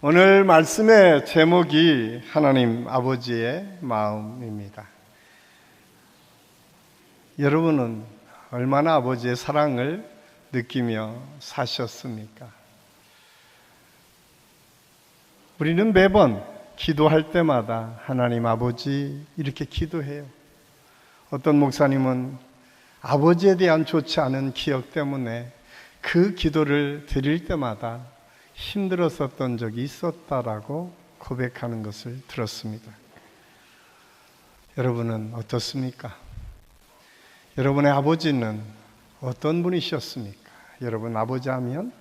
오늘 말씀의 제목이 하나님 아버지의 마음입니다. 여러분은 얼마나 아버지의 사랑을 느끼며 사셨습니까? 우리는 매번 기도할 때마다 하나님 아버지 이렇게 기도해요. 어떤 목사님은 아버지에 대한 좋지 않은 기억 때문에 그 기도를 드릴 때마다 힘들었었던 적이 있었다라고 고백하는 것을 들었습니다. 여러분은 어떻습니까? 여러분의 아버지는 어떤 분이셨습니까? 여러분 아버지 하면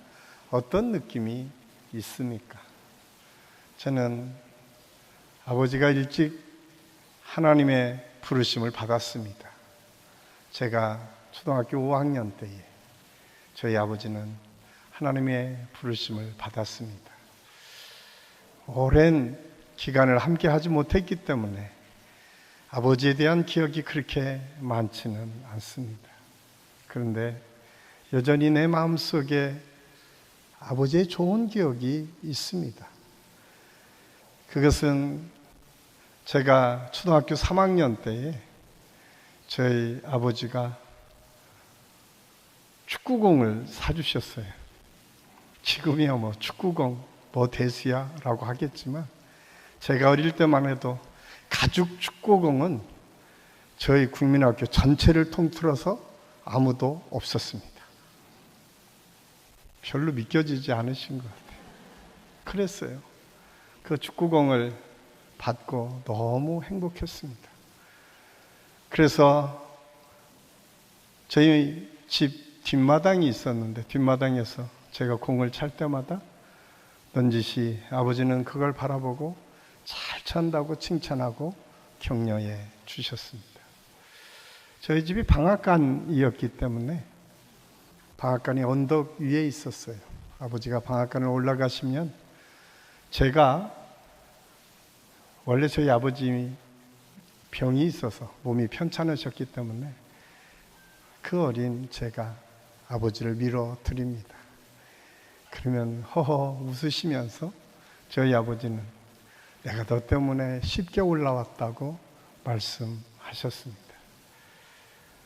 어떤 느낌이 있습니까? 저는 아버지가 일찍 하나님의 부르심을 받았습니다. 제가 초등학교 5학년 때에 저희 아버지는 하나님의 부르심을 받았습니다. 오랜 기간을 함께 하지 못했기 때문에 아버지에 대한 기억이 그렇게 많지는 않습니다. 그런데 여전히 내 마음속에 아버지의 좋은 기억이 있습니다. 그것은 제가 초등학교 3학년 때에 저희 아버지가 축구공을 사주셨어요. 지금이야 뭐 축구공 뭐 대수야 라고 하겠지만 제가 어릴 때만 해도 가죽 축구공은 저희 국민학교 전체를 통틀어서 아무도 없었습니다. 별로 믿겨지지 않으신 것 같아요. 그랬어요. 그 축구공을 받고 너무 행복했습니다. 그래서 저희 집 뒷마당이 있었는데 뒷마당에서 제가 공을 찰 때마다 넌지시 아버지는 그걸 바라보고 잘 찬다고 칭찬하고 격려해 주셨습니다. 저희 집이 방앗간이었기 때문에 방앗간이 언덕 위에 있었어요. 아버지가 방앗간을 올라가시면 제가 원래 저희 아버지 병이 있어서 몸이 편찮으셨기 때문에 그 어린 제가 아버지를 밀어드립니다. 그러면 허허 웃으시면서 저희 아버지는 내가 너 때문에 쉽게 올라왔다고 말씀하셨습니다.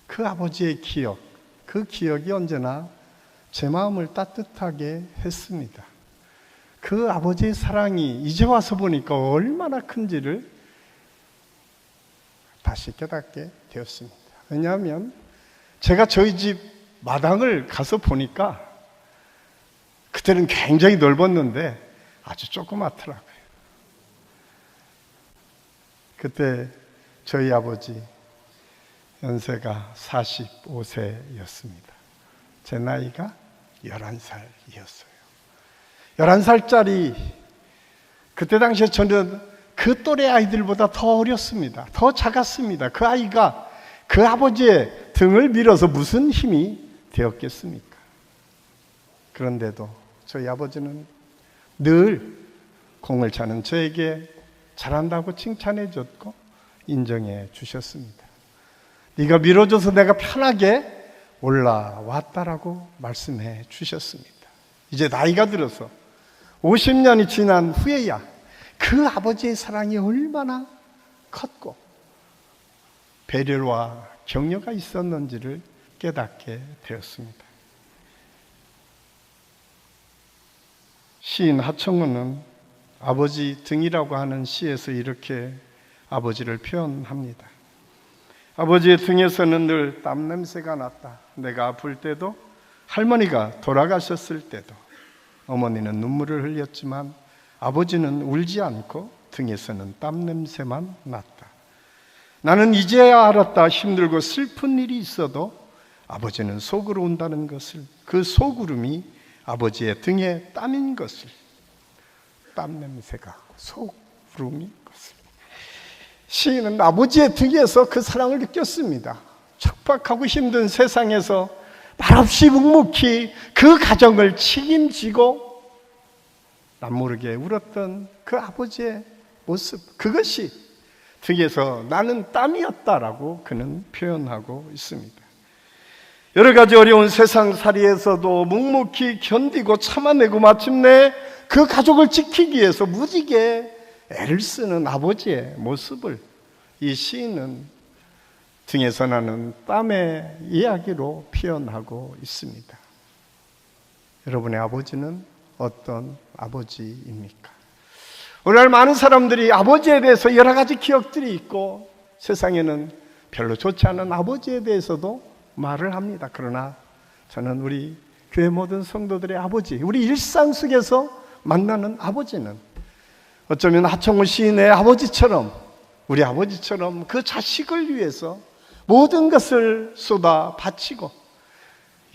그 아버지의 기억, 그 기억이 언제나 제 마음을 따뜻하게 했습니다. 그 아버지의 사랑이 이제 와서 보니까 얼마나 큰지를 다시 깨닫게 되었습니다. 왜냐하면 제가 저희 집 마당을 가서 보니까 그때는 굉장히 넓었는데 아주 조그맣더라고요. 그때 저희 아버지 연세가 45세였습니다. 제 나이가 11살이었어요. 11살짜리 그때 당시에 저는 그 또래 아이들보다 더 어렸습니다. 더 작았습니다. 그 아이가 그 아버지의 등을 밀어서 무슨 힘이 되었겠습니까? 그런데도 저희 아버지는 늘 공을 차는 저에게 잘한다고 칭찬해 줬고 인정해 주셨습니다. 네가 밀어줘서 내가 편하게 올라왔다라고 말씀해 주셨습니다. 이제 나이가 들어서 50년이 지난 후에야 그 아버지의 사랑이 얼마나 컸고 배려와 격려가 있었는지를 깨닫게 되었습니다. 시인 하청우는 아버지 등이라고 하는 시에서 이렇게 아버지를 표현합니다. 아버지의 등에서는 늘 땀냄새가 났다. 내가 아플 때도 할머니가 돌아가셨을 때도 어머니는 눈물을 흘렸지만 아버지는 울지 않고 등에서는 땀냄새만 났다. 나는 이제야 알았다. 힘들고 슬픈 일이 있어도 아버지는 속으로 온다는 것을, 그 속울음이 아버지의 등에 땀인 것을, 땀 냄새가 속울음인 것을. 시인은 아버지의 등에서 그 사랑을 느꼈습니다. 척박하고 힘든 세상에서 말없이 묵묵히 그 가정을 책임지고 남모르게 울었던 그 아버지의 모습, 그것이 등에서 나는 땀이었다라고 그는 표현하고 있습니다. 여러 가지 어려운 세상살이에서도 묵묵히 견디고 참아내고 마침내 그 가족을 지키기 위해서 무지개 애를 쓰는 아버지의 모습을 이 시인은 등에서 나는 땀의 이야기로 표현하고 있습니다. 여러분의 아버지는 어떤 아버지입니까? 오늘 많은 사람들이 아버지에 대해서 여러 가지 기억들이 있고 세상에는 별로 좋지 않은 아버지에 대해서도 말을 합니다. 그러나 저는 우리 교회 모든 성도들의 아버지, 우리 일상 속에서 만나는 아버지는 어쩌면 하청우 시인의 아버지처럼, 우리 아버지처럼 그 자식을 위해서 모든 것을 쏟아 바치고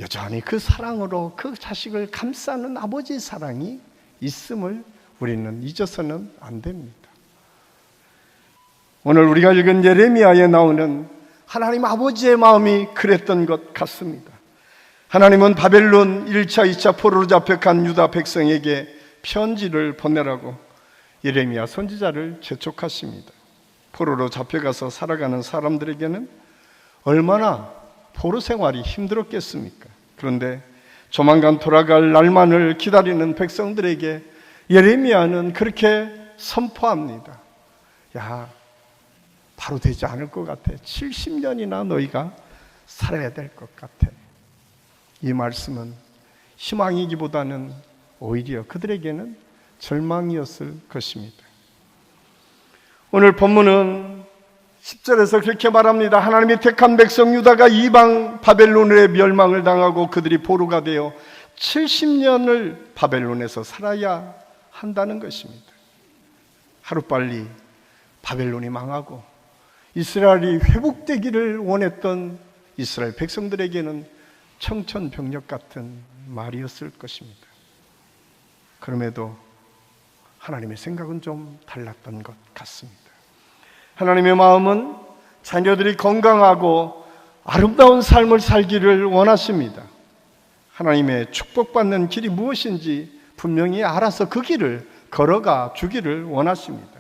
여전히 그 사랑으로 그 자식을 감싸는 아버지의 사랑이 있음을 우리는 잊어서는 안 됩니다. 오늘 우리가 읽은 예레미야에 나오는 하나님 아버지의 마음이 그랬던 것 같습니다. 하나님은 바벨론 1차, 2차 포로로 잡혀간 유다 백성에게 편지를 보내라고 예레미야 선지자를 재촉하십니다. 포로로 잡혀가서 살아가는 사람들에게는 얼마나 포로 생활이 힘들었겠습니까? 그런데 조만간 돌아갈 날만을 기다리는 백성들에게 예레미야는 그렇게 선포합니다. 야, 바로 되지 않을 것 같아. 70년이나 너희가 살아야 될 것 같아. 이 말씀은 희망이기보다는 오히려 그들에게는 절망이었을 것입니다. 오늘 본문은 10절에서 그렇게 말합니다. 하나님이 택한 백성 유다가 이방 바벨론의 멸망을 당하고 그들이 포로가 되어 70년을 바벨론에서 살아야 한다는 것입니다. 하루빨리 바벨론이 망하고 이스라엘이 회복되기를 원했던 이스라엘 백성들에게는 청천벽력 같은 말이었을 것입니다. 그럼에도 하나님의 생각은 좀 달랐던 것 같습니다. 하나님의 마음은 자녀들이 건강하고 아름다운 삶을 살기를 원하십니다. 하나님의 축복받는 길이 무엇인지 분명히 알아서 그 길을 걸어가 주기를 원하십니다.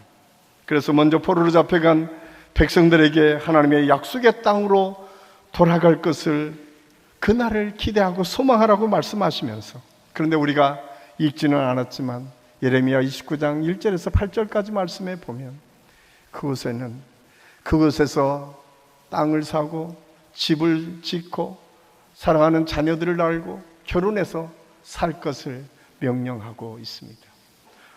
그래서 먼저 포로로 잡혀간 백성들에게 하나님의 약속의 땅으로 돌아갈 것을 그날을 기대하고 소망하라고 말씀하시면서, 그런데 우리가 읽지는 않았지만 예레미야 29장 1절에서 8절까지 말씀해 보면 그곳에서 땅을 사고 집을 짓고 사랑하는 자녀들을 낳고 결혼해서 살 것을 명령하고 있습니다.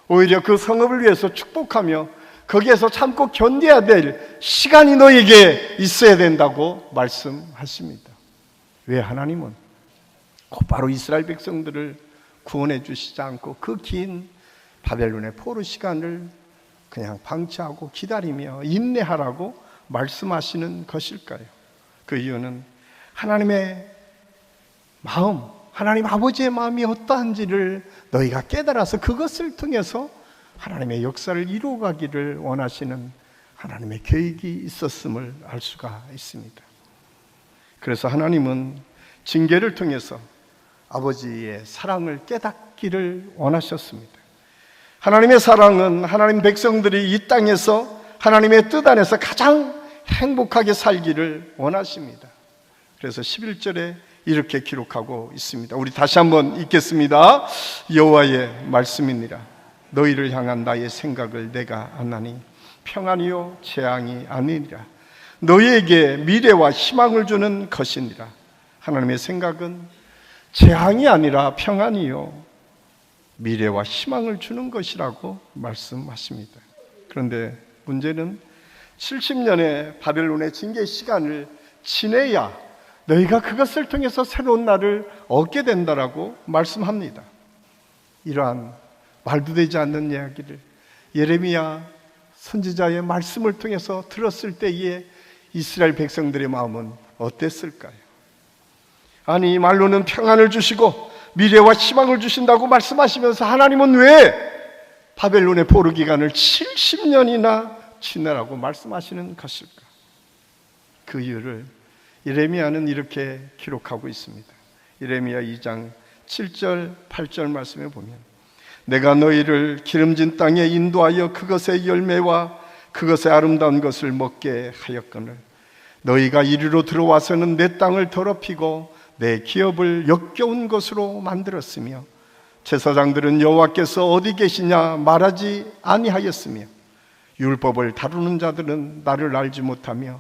오히려 그 성읍을 위해서 축복하며 거기에서 참고 견뎌야 될 시간이 너에게 있어야 된다고 말씀하십니다. 왜 하나님은 곧바로 이스라엘 백성들을 구원해 주시지 않고 그 긴 바벨론의 포로 시간을 그냥 방치하고 기다리며 인내하라고 말씀하시는 것일까요? 그 이유는 하나님의 마음, 하나님 아버지의 마음이 어떠한지를 너희가 깨달아서 그것을 통해서 하나님의 역사를 이루어가기를 원하시는 하나님의 계획이 있었음을 알 수가 있습니다. 그래서 하나님은 징계를 통해서 아버지의 사랑을 깨닫기를 원하셨습니다. 하나님의 사랑은 하나님 백성들이 이 땅에서 하나님의 뜻 안에서 가장 행복하게 살기를 원하십니다. 그래서 11절에 이렇게 기록하고 있습니다. 우리 다시 한번 읽겠습니다. 여호와의 말씀이니라. 너희를 향한 나의 생각을 내가 아나니 평안이요 재앙이 아니니라. 너희에게 미래와 희망을 주는 것이니라. 하나님의 생각은 재앙이 아니라 평안이요 미래와 희망을 주는 것이라고 말씀하십니다. 그런데 문제는 70년의 바벨론의 징계 시간을 지내야 너희가 그것을 통해서 새로운 날을 얻게 된다라고 말씀합니다. 이러한 말도 되지 않는 이야기를 예레미야 선지자의 말씀을 통해서 들었을 때에 이스라엘 백성들의 마음은 어땠을까요? 아니, 말로는 평안을 주시고 미래와 희망을 주신다고 말씀하시면서 하나님은 왜 바벨론의 포로 기간을 70년이나 지내라고 말씀하시는 것일까? 그 이유를 예레미야는 이렇게 기록하고 있습니다. 예레미야 2장 7절 8절 말씀에 보면 내가 너희를 기름진 땅에 인도하여 그것의 열매와 그것의 아름다운 것을 먹게 하였거늘 너희가 이리로 들어와서는 내 땅을 더럽히고 내 기업을 역겨운 것으로 만들었으며 제사장들은 여호와께서 어디 계시냐 말하지 아니하였으며 율법을 다루는 자들은 나를 알지 못하며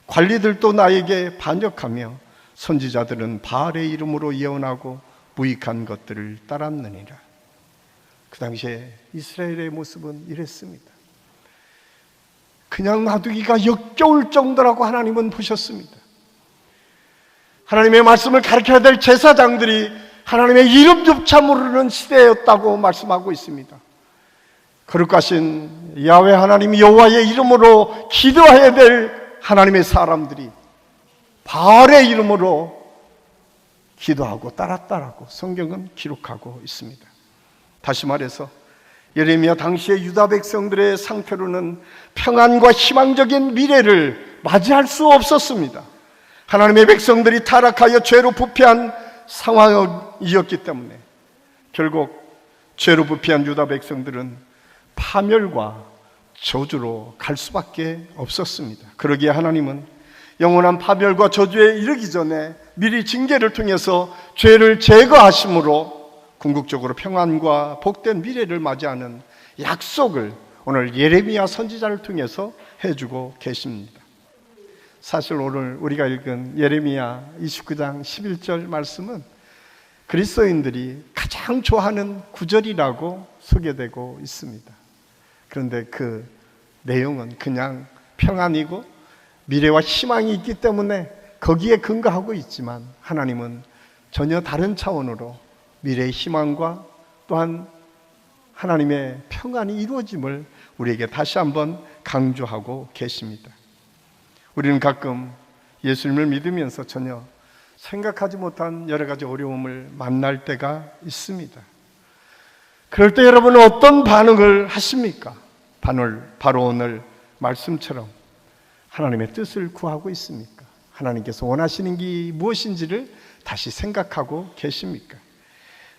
관리들도 나에게 반역하며 선지자들은 바알의 이름으로 예언하고 무익한 것들을 따랐느니라. 그 당시에 이스라엘의 모습은 이랬습니다. 그냥 놔두기가 역겨울 정도라고 하나님은 보셨습니다. 하나님의 말씀을 가르쳐야 될 제사장들이 하나님의 이름조차 모르는 시대였다고 말씀하고 있습니다. 거룩하신 야훼 하나님 여호와의 이름으로 기도해야 될 하나님의 사람들이 바알의 이름으로 기도하고 따랐다라고 성경은 기록하고 있습니다. 다시 말해서 예레미야 당시의 유다 백성들의 상태로는 평안과 희망적인 미래를 맞이할 수 없었습니다. 하나님의 백성들이 타락하여 죄로 부패한 상황이었기 때문에 결국 죄로 부패한 유다 백성들은 파멸과 저주로 갈 수밖에 없었습니다. 그러기에 하나님은 영원한 파멸과 저주에 이르기 전에 미리 징계를 통해서 죄를 제거하심으로 궁극적으로 평안과 복된 미래를 맞이하는 약속을 오늘 예레미야 선지자를 통해서 해주고 계십니다. 사실 오늘 우리가 읽은 예레미야 29장 11절 말씀은 그리스도인들이 가장 좋아하는 구절이라고 소개되고 있습니다. 그런데 그 내용은 그냥 평안이고 미래와 희망이 있기 때문에 거기에 근거하고 있지만 하나님은 전혀 다른 차원으로 미래의 희망과 또한 하나님의 평안이 이루어짐을 우리에게 다시 한번 강조하고 계십니다. 우리는 가끔 예수님을 믿으면서 전혀 생각하지 못한 여러 가지 어려움을 만날 때가 있습니다. 그럴 때 여러분은 어떤 반응을 하십니까? 바로 오늘 말씀처럼 하나님의 뜻을 구하고 있습니까? 하나님께서 원하시는 게 무엇인지를 다시 생각하고 계십니까?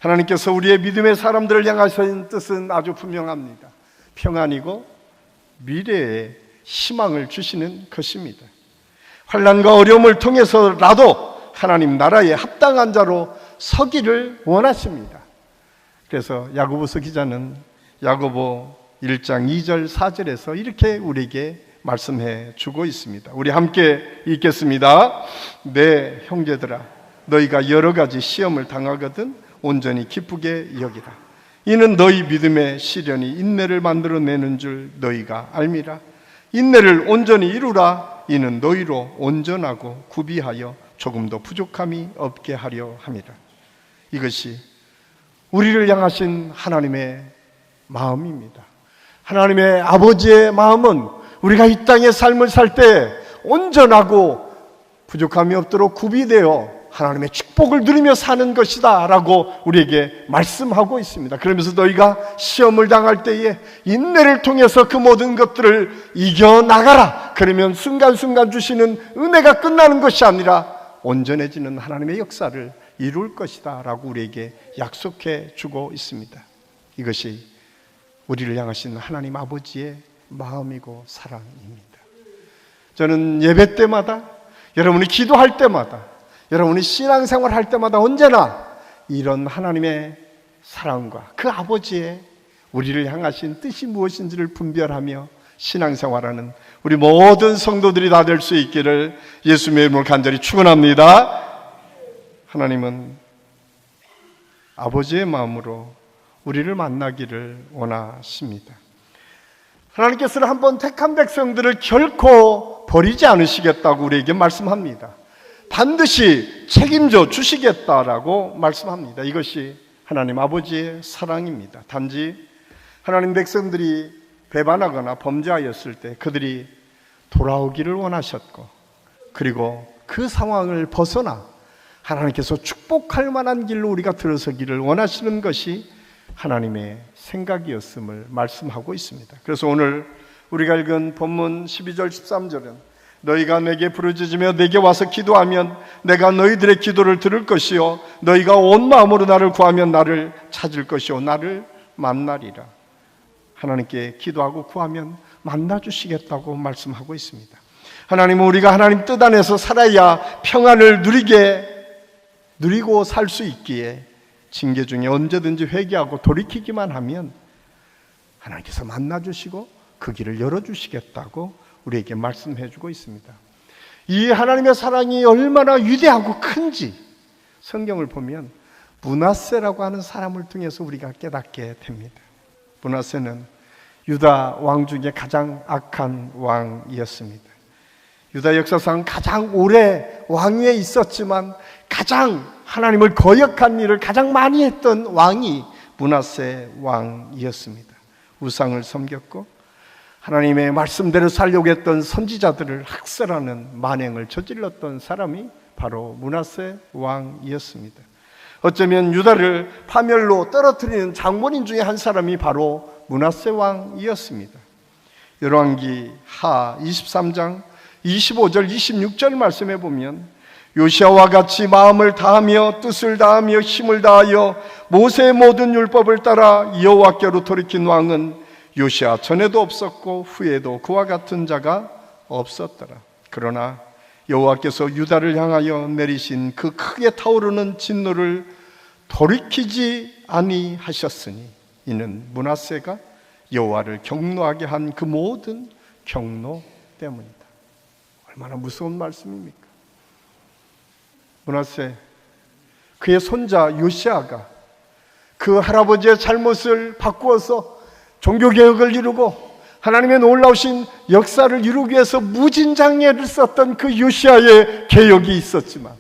하나님께서 우리의 믿음의 사람들을 향하신 뜻은 아주 분명합니다. 평안이고 미래에 희망을 주시는 것입니다. 환난과 어려움을 통해서라도 하나님 나라에 합당한 자로 서기를 원하십니다. 그래서 야고보서 기자는 야고보 1장 2절 4절에서 이렇게 우리에게 말씀해 주고 있습니다. 우리 함께 읽겠습니다. 내 형제들아, 너희가 여러 가지 시험을 당하거든 온전히 기쁘게 여기라. 이는 너희 믿음의 시련이 인내를 만들어내는 줄 너희가 알미라. 인내를 온전히 이루라. 이는 너희로 온전하고 구비하여 조금도 부족함이 없게 하려 함이라. 이것이 우리를 향하신 하나님의 마음입니다. 하나님의 아버지의 마음은 우리가 이 땅의 삶을 살 때 온전하고 부족함이 없도록 구비되어 하나님의 축복을 누리며 사는 것이다 라고 우리에게 말씀하고 있습니다. 그러면서 너희가 시험을 당할 때에 인내를 통해서 그 모든 것들을 이겨나가라. 그러면 순간순간 주시는 은혜가 끝나는 것이 아니라 온전해지는 하나님의 역사를 이룰 것이다 라고 우리에게 약속해 주고 있습니다. 이것이 우리를 향하신 하나님 아버지의 마음이고 사랑입니다. 저는 예배 때마다, 여러분이 기도할 때마다, 여러분이 신앙생활 할 때마다 언제나 이런 하나님의 사랑과 그 아버지의 우리를 향하신 뜻이 무엇인지를 분별하며 신앙생활하는 우리 모든 성도들이 다 될 수 있기를 예수님의 이름으로 간절히 축원합니다. 하나님은 아버지의 마음으로 우리를 만나기를 원하십니다. 하나님께서는 한번 택한 백성들을 결코 버리지 않으시겠다고 우리에게 말씀합니다. 반드시 책임져 주시겠다라고 말씀합니다. 이것이 하나님 아버지의 사랑입니다. 단지 하나님 백성들이 배반하거나 범죄하였을 때 그들이 돌아오기를 원하셨고, 그리고 그 상황을 벗어나 하나님께서 축복할 만한 길로 우리가 들어서기를 원하시는 것이 하나님의 생각이었음을 말씀하고 있습니다. 그래서 오늘 우리가 읽은 본문 12절 13절은 너희가 내게 부르짖으며 내게 와서 기도하면 내가 너희들의 기도를 들을 것이요 너희가 온 마음으로 나를 구하면 나를 찾을 것이요 나를 만나리라. 하나님께 기도하고 구하면 만나주시겠다고 말씀하고 있습니다. 하나님은 우리가 하나님 뜻 안에서 살아야 평안을 누리고 살 수 있기에 징계 중에 언제든지 회개하고 돌이키기만 하면 하나님께서 만나주시고 그 길을 열어주시겠다고 우리에게 말씀해주고 있습니다. 이 하나님의 사랑이 얼마나 위대하고 큰지 성경을 보면 므낫세라고 하는 사람을 통해서 우리가 깨닫게 됩니다. 므낫세는 유다 왕 중에 가장 악한 왕이었습니다. 유다 역사상 가장 오래 왕위에 있었지만 가장 하나님을 거역한 일을 가장 많이 했던 왕이 므낫세 왕이었습니다. 우상을 섬겼고 하나님의 말씀대로 살려고 했던 선지자들을 학살하는 만행을 저질렀던 사람이 바로 므낫세 왕이었습니다. 어쩌면 유다를 파멸로 떨어뜨리는 장본인 중에 한 사람이 바로 므낫세 왕이었습니다. 열왕기 하 23장 25절 26절 말씀해 보면 요시아와 같이 마음을 다하며 뜻을 다하며 힘을 다하여 모세의 모든 율법을 따라 여호와께로 돌이킨 왕은 요시아 전에도 없었고 후에도 그와 같은 자가 없었더라. 그러나 여호와께서 유다를 향하여 내리신 그 크게 타오르는 진노를 돌이키지 아니하셨으니 이는 므낫세가 여호와를 경노하게 한 그 모든 경노 때문이다. 얼마나 무서운 말씀입니까? 므낫세, 그의 손자 요시아가 그 할아버지의 잘못을 바꾸어서 종교개혁을 이루고 하나님의 놀라우신 역사를 이루기 위해서 무진장애를 썼던 그 요시아의 개혁이 있었지만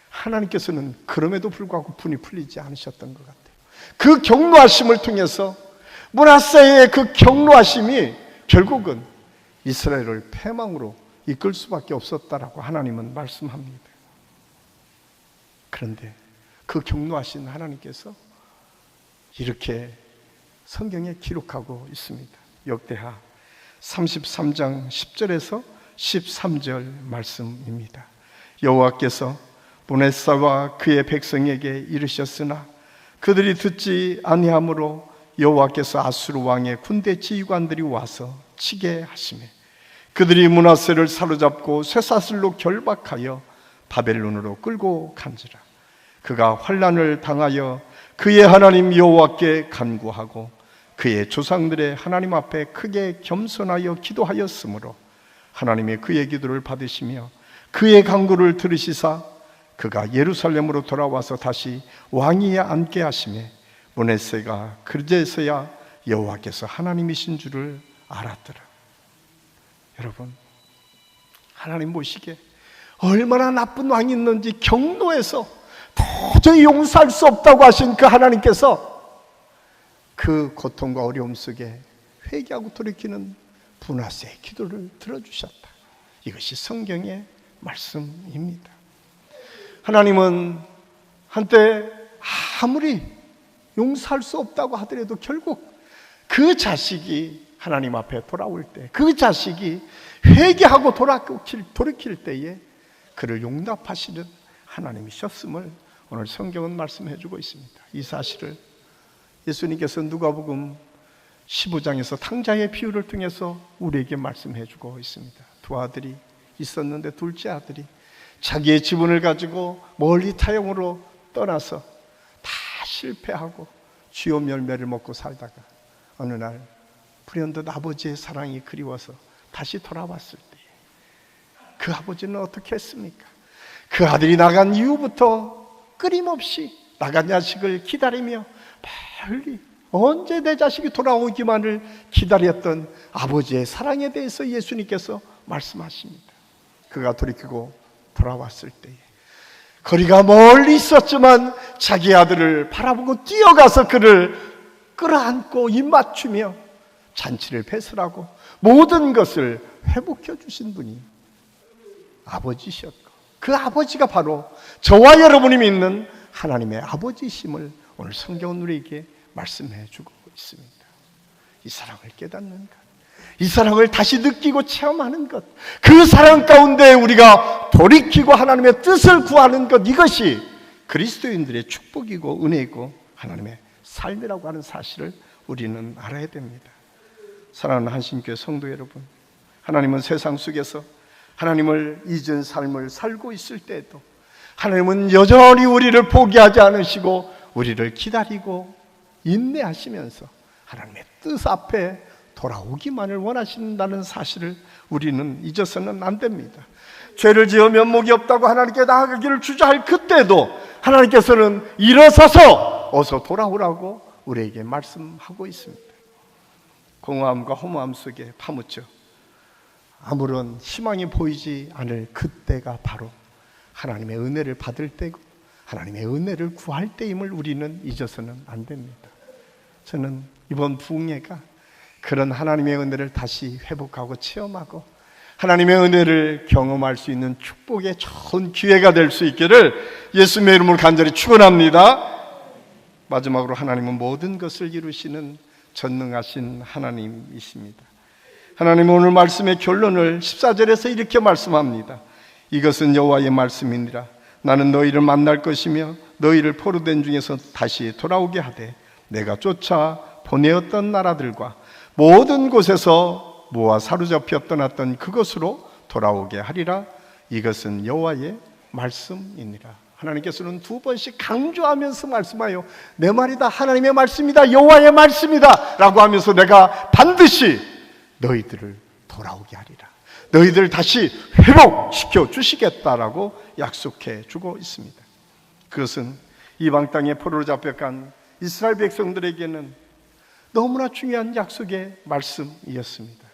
하나님께서는 그럼에도 불구하고 분이 풀리지 않으셨던 것 같아요. 그 경노하심을 통해서 므낫세의 그 경노하심이 결국은 이스라엘을 패망으로 이끌 수밖에 없었다라고 하나님은 말씀합니다. 그런데 그 경노하신 하나님께서 이렇게 성경에 기록하고 있습니다. 역대하 33장 10절에서 13절 말씀입니다. 여호와께서 므낫세와 그의 백성에게 이르셨으나 그들이 듣지 아니하므로 여호와께서 아수르 왕의 군대 지휘관들이 와서 치게 하시매 그들이 므낫세를 사로잡고 쇠사슬로 결박하여 바벨론으로 끌고 간지라. 그가 환난을 당하여 그의 하나님 여호와께 간구하고 그의 조상들의 하나님 앞에 크게 겸손하여 기도하였으므로 하나님이 그의 기도를 받으시며 그의 간구를 들으시사 그가 예루살렘으로 돌아와서 다시 왕위에 앉게 하시매 므낫세가 그제서야 여호와께서 하나님이신 줄을 알았더라. 여러분, 하나님 보시기에 얼마나 나쁜 왕이 있는지 경노해서 도저히 용서할 수 없다고 하신 그 하나님께서 그 고통과 어려움 속에 회개하고 돌이키는 므낫세의 기도를 들어주셨다. 이것이 성경의 말씀입니다. 하나님은 한때 아무리 용서할 수 없다고 하더라도 결국 그 자식이 하나님 앞에 돌아올 때, 그 자식이 회개하고 돌이킬 때에 그를 용납하시는 하나님이셨음을 오늘 성경은 말씀해 주고 있습니다. 이 사실을 예수님께서 누가복음 15장에서 탕자의 비유를 통해서 우리에게 말씀해 주고 있습니다. 두 아들이 있었는데 둘째 아들이 자기의 지분을 가지고 멀리 타영으로 떠나서 다 실패하고 쥐염 열매를 먹고 살다가 어느 날 불현듯 아버지의 사랑이 그리워서 다시 돌아왔을 때 그 아버지는 어떻게 했습니까? 그 아들이 나간 이후부터 끊임없이 나간 자식을 기다리며 빨리 언제 내 자식이 돌아오기만을 기다렸던 아버지의 사랑에 대해서 예수님께서 말씀하십니다. 그가 돌이키고 돌아왔을 때에 거리가 멀리 있었지만 자기 아들을 바라보고 뛰어가서 그를 끌어안고 입맞추며 잔치를 배설하고 모든 것을 회복해 주신 분이 아버지셨고 그 아버지가 바로 저와 여러분이 믿는 하나님의 아버지심을 오늘 성경은 우리에게 말씀해 주고 있습니다. 이 사랑을 깨닫는 것, 이 사랑을 다시 느끼고 체험하는 것, 그 사랑 가운데 우리가 돌이키고 하나님의 뜻을 구하는 것, 이것이 그리스도인들의 축복이고 은혜이고 하나님의 삶이라고 하는 사실을 우리는 알아야 됩니다. 사랑하는 한신교회 성도 여러분, 하나님은 세상 속에서 하나님을 잊은 삶을 살고 있을 때에도 하나님은 여전히 우리를 포기하지 않으시고 우리를 기다리고 인내하시면서 하나님의 뜻 앞에 돌아오기만을 원하신다는 사실을 우리는 잊어서는 안 됩니다. 죄를 지어 면목이 없다고 하나님께 나아가기를 주저할 그때도 하나님께서는 일어서서 어서 돌아오라고 우리에게 말씀하고 있습니다. 공허함과 허무함 속에 파묻혀 아무런 희망이 보이지 않을 그때가 바로 하나님의 은혜를 받을 때고 하나님의 은혜를 구할 때임을 우리는 잊어서는 안 됩니다. 저는 이번 부흥회가 그런 하나님의 은혜를 다시 회복하고 체험하고 하나님의 은혜를 경험할 수 있는 축복의 좋은 기회가 될 수 있기를 예수님의 이름으로 간절히 축원합니다. 마지막으로 하나님은 모든 것을 이루시는 전능하신 하나님이십니다. 하나님은 오늘 말씀의 결론을 14절에서 이렇게 말씀합니다. 이것은 여호와의 말씀이니라. 나는 너희를 만날 것이며 너희를 포로된 중에서 다시 돌아오게 하되 내가 쫓아 보내었던 나라들과 모든 곳에서 모아 사로잡혀 떠났던 그것으로 돌아오게 하리라. 이것은 여호와의 말씀이니라. 하나님께서는 두 번씩 강조하면서 말씀하여 내 말이다, 하나님의 말씀이다, 여호와의 말씀이다 라고 하면서 내가 반드시 너희들을 돌아오게 하리라, 너희들을 다시 회복시켜 주시겠다라고 약속해 주고 있습니다. 그것은 이방 땅에 포로로 잡혀간 이스라엘 백성들에게는 너무나 중요한 약속의 말씀이었습니다.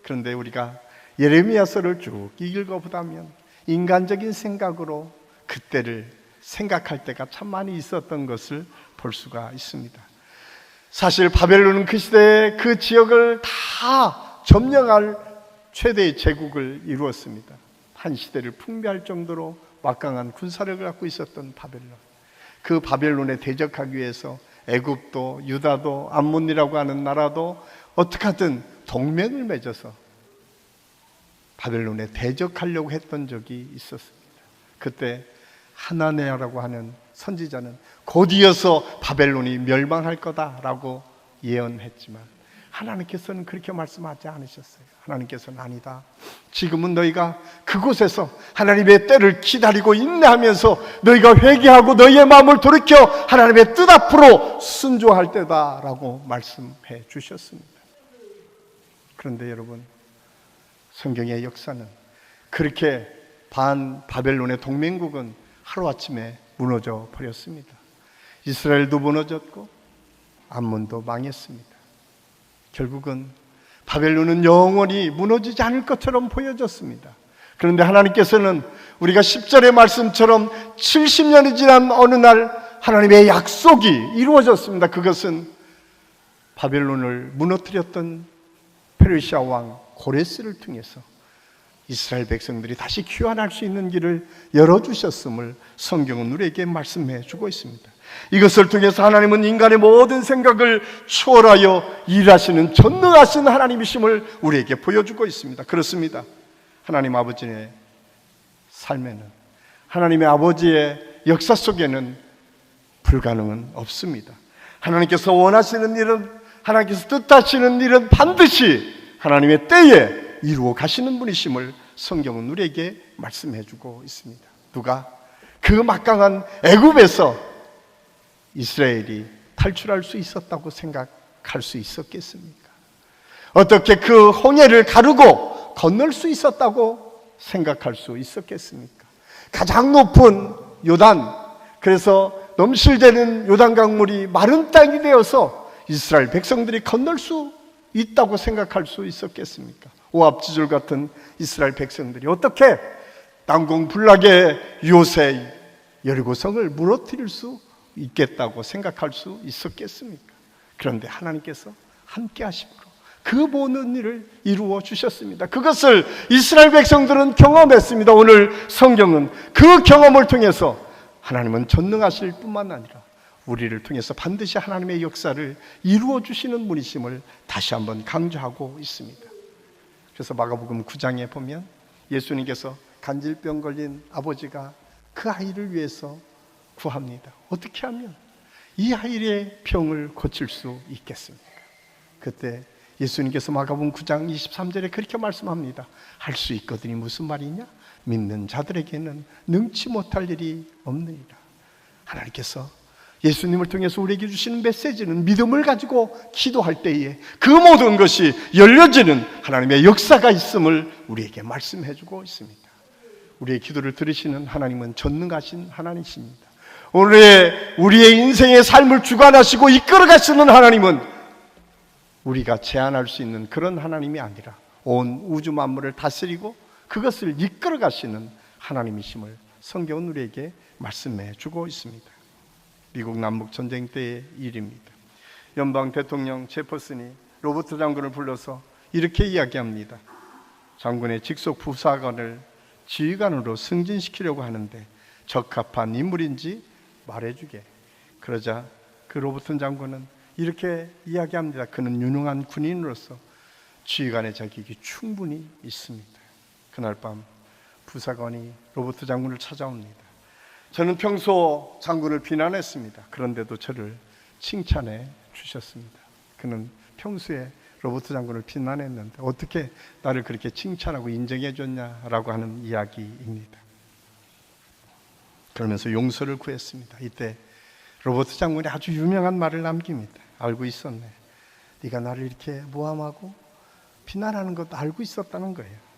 그런데 우리가 예레미야서를 쭉 읽어보다면 인간적인 생각으로 그때를 생각할 때가 참 많이 있었던 것을 볼 수가 있습니다. 사실 바벨론은 그 시대에 그 지역을 다 점령할 최대의 제국을 이루었습니다. 한 시대를 풍미할 정도로 막강한 군사력을 갖고 있었던 바벨론. 그 바벨론에 대적하기 위해서 애굽도 유다도 암몬이라고 하는 나라도 어떻게 하든 동맹을 맺어서 바벨론에 대적하려고 했던 적이 있었습니다. 그때 하나네아라고 하는 선지자는 곧 이어서 바벨론이 멸망할 거다라고 예언했지만 하나님께서는 그렇게 말씀하지 않으셨어요. 하나님께서는 아니다, 지금은 너희가 그곳에서 하나님의 때를 기다리고 인내하면서 너희가 회개하고 너희의 마음을 돌이켜 하나님의 뜻 앞으로 순종할 때다라고 말씀해 주셨습니다. 그런데 여러분, 성경의 역사는 그렇게 반 바벨론의 동맹국은 하루아침에 무너져 버렸습니다. 이스라엘도 무너졌고 암몬도 망했습니다. 결국은 바벨론은 영원히 무너지지 않을 것처럼 보여졌습니다. 그런데 하나님께서는 우리가 10절의 말씀처럼 70년이 지난 어느 날 하나님의 약속이 이루어졌습니다. 그것은 바벨론을 무너뜨렸던 페르시아 왕 고레스를 통해서 이스라엘 백성들이 다시 귀환할 수 있는 길을 열어주셨음을 성경은 우리에게 말씀해 주고 있습니다. 이것을 통해서 하나님은 인간의 모든 생각을 초월하여 일하시는 전능하신 하나님이심을 우리에게 보여주고 있습니다. 그렇습니다. 하나님 아버지의 삶에는, 하나님의 아버지의 역사 속에는 불가능은 없습니다. 하나님께서 원하시는 일은, 하나님께서 뜻하시는 일은 반드시 하나님의 때에 이루어 가시는 분이심을 성경은 우리에게 말씀해 주고 있습니다. 누가 그 막강한 애굽에서 이스라엘이 탈출할 수 있었다고 생각할 수 있었겠습니까? 어떻게 그 홍해를 가르고 건널 수 있었다고 생각할 수 있었겠습니까? 가장 높은 요단, 그래서 넘실대는 요단 강물이 마른 땅이 되어서 이스라엘 백성들이 건널 수 있다고 생각할 수 있었겠습니까? 오합지졸 같은 이스라엘 백성들이 어떻게 난공불락의 요새 여리고성을 무너뜨릴 수 있겠다고 생각할 수 있었겠습니까? 그런데 하나님께서 함께 하심으로 그 모든 일을 이루어 주셨습니다. 그것을 이스라엘 백성들은 경험했습니다. 오늘 성경은 그 경험을 통해서 하나님은 전능하실 뿐만 아니라 우리를 통해서 반드시 하나님의 역사를 이루어 주시는 분이심을 다시 한번 강조하고 있습니다. 그래서 마가복음 9장에 보면 예수님께서 간질병 걸린 아버지가 그 아이를 위해서 구합니다. 어떻게 하면 이 아이의 병을 고칠 수 있겠습니까? 그때 예수님께서 마가복음 9장 23절에 그렇게 말씀합니다. 할 수 있거든이 무슨 말이냐? 믿는 자들에게는 능치 못할 일이 없느니라. 하나님께서 예수님을 통해서 우리에게 주시는 메시지는 믿음을 가지고 기도할 때에 그 모든 것이 열려지는 하나님의 역사가 있음을 우리에게 말씀해 주고 있습니다. 우리의 기도를 들으시는 하나님은 전능하신 하나님이십니다. 우리의 인생의 삶을 주관하시고 이끌어 가시는 하나님은 우리가 제한할 수 있는 그런 하나님이 아니라 온 우주 만물을 다스리고 그것을 이끌어 가시는 하나님이심을 성경은 우리에게 말씀해 주고 있습니다. 미국 남북 전쟁 때의 일입니다. 연방 대통령 제퍼슨이 로버트 장군을 불러서 이렇게 이야기합니다. 장군의 직속 부사관을 지휘관으로 승진시키려고 하는데 적합한 인물인지 말해주게. 그러자 그 로버트 장군은 이렇게 이야기합니다. 그는 유능한 군인으로서 지휘관의 자격이 충분히 있습니다. 그날 밤 부사관이 로버트 장군을 찾아옵니다. 저는 평소 장군을 비난했습니다. 그런데도 저를 칭찬해 주셨습니다. 그는 평소에 로버트 장군을 비난했는데 어떻게 나를 그렇게 칭찬하고 인정해 줬냐라고 하는 이야기입니다. 그러면서 용서를 구했습니다. 이때 로버트 장군이 아주 유명한 말을 남깁니다. 알고 있었네. 네가 나를 이렇게 모함하고 비난하는 것도 알고 있었다는 거예요.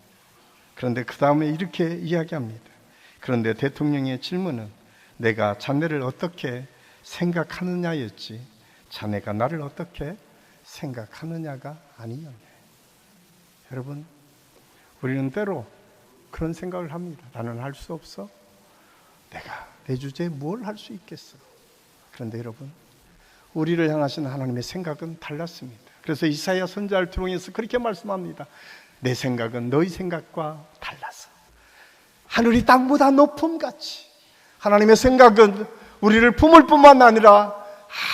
그런데 그 다음에 이렇게 이야기합니다. 그런데 대통령의 질문은 내가 자네를 어떻게 생각하느냐였지 자네가 나를 어떻게 생각하느냐가 아니었네. 여러분, 우리는 때로 그런 생각을 합니다. 나는 할 수 없어. 내가 내 주제에 뭘 할 수 있겠어. 그런데 여러분, 우리를 향하신 하나님의 생각은 달랐습니다. 그래서 이사야 선지자를 통해서 그렇게 말씀합니다. 내 생각은 너희 생각과 달라서 하늘이 땅보다 높음같이 하나님의 생각은 우리를 품을 뿐만 아니라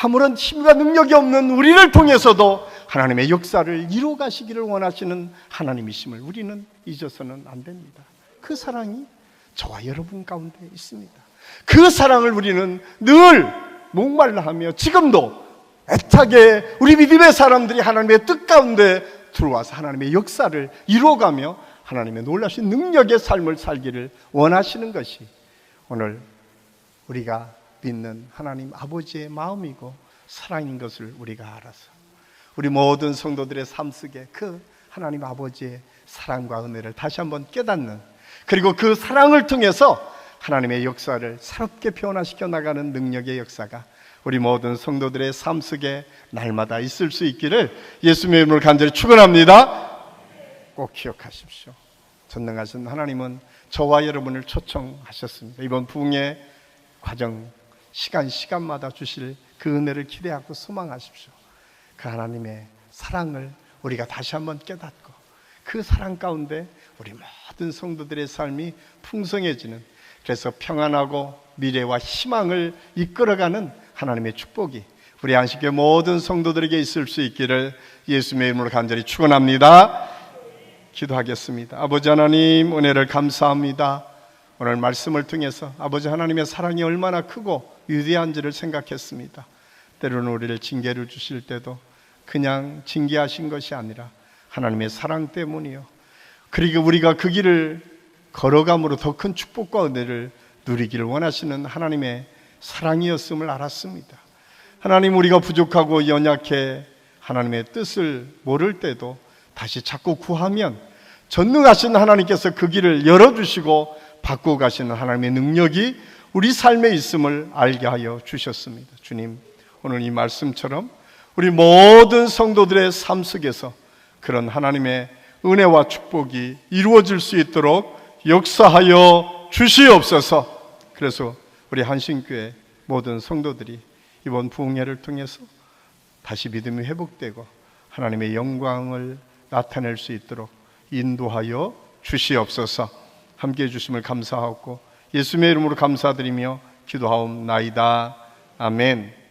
아무런 힘과 능력이 없는 우리를 통해서도 하나님의 역사를 이루어 가시기를 원하시는 하나님이심을 우리는 잊어서는 안 됩니다. 그 사랑이 저와 여러분 가운데 있습니다. 그 사랑을 우리는 늘 목말라 하며 지금도 애타게 우리 믿음의 사람들이 하나님의 뜻 가운데 들어와서 하나님의 역사를 이루어가며 하나님의 놀라신 능력의 삶을 살기를 원하시는 것이 오늘 우리가 믿는 하나님 아버지의 마음이고 사랑인 것을 우리가 알아서 우리 모든 성도들의 삶 속에 그 하나님 아버지의 사랑과 은혜를 다시 한번 깨닫는, 그리고 그 사랑을 통해서 하나님의 역사를 새롭게 변화시켜 나가는 능력의 역사가 우리 모든 성도들의 삶 속에 날마다 있을 수 있기를 예수님의 이름으로 간절히 축원합니다. 꼭 기억하십시오. 전능하신 하나님은 저와 여러분을 초청하셨습니다. 이번 부흥의 과정 시간마다 주실 그 은혜를 기대하고 소망하십시오. 그 하나님의 사랑을 우리가 다시 한번 깨닫고 그 사랑 가운데 우리 모든 성도들의 삶이 풍성해지는, 그래서 평안하고 미래와 희망을 이끌어가는 하나님의 축복이 우리 안식교 모든 성도들에게 있을 수 있기를 예수님의 이름으로 간절히 축원합니다. 기도하겠습니다. 아버지 하나님, 은혜를 감사합니다. 오늘 말씀을 통해서 아버지 하나님의 사랑이 얼마나 크고 위대한지를 생각했습니다. 때로는 우리를 징계를 주실 때도 그냥 징계하신 것이 아니라 하나님의 사랑 때문이요, 그리고 우리가 그 길을 걸어감으로 더 큰 축복과 은혜를 누리기를 원하시는 하나님의 사랑이었음을 알았습니다. 하나님, 우리가 부족하고 연약해 하나님의 뜻을 모를 때도 다시 자꾸 구하면 전능하신 하나님께서 그 길을 열어주시고 바꾸어 가시는 하나님의 능력이 우리 삶에 있음을 알게 하여 주셨습니다. 주님, 오늘 이 말씀처럼 우리 모든 성도들의 삶 속에서 그런 하나님의 은혜와 축복이 이루어질 수 있도록 역사하여 주시옵소서. 그래서 우리 한신교회 모든 성도들이 이번 부흥회를 통해서 다시 믿음이 회복되고 하나님의 영광을 나타낼 수 있도록 인도하여 주시옵소서. 함께해 주심을 감사하고 예수님의 이름으로 감사드리며 기도하옵나이다. 아멘.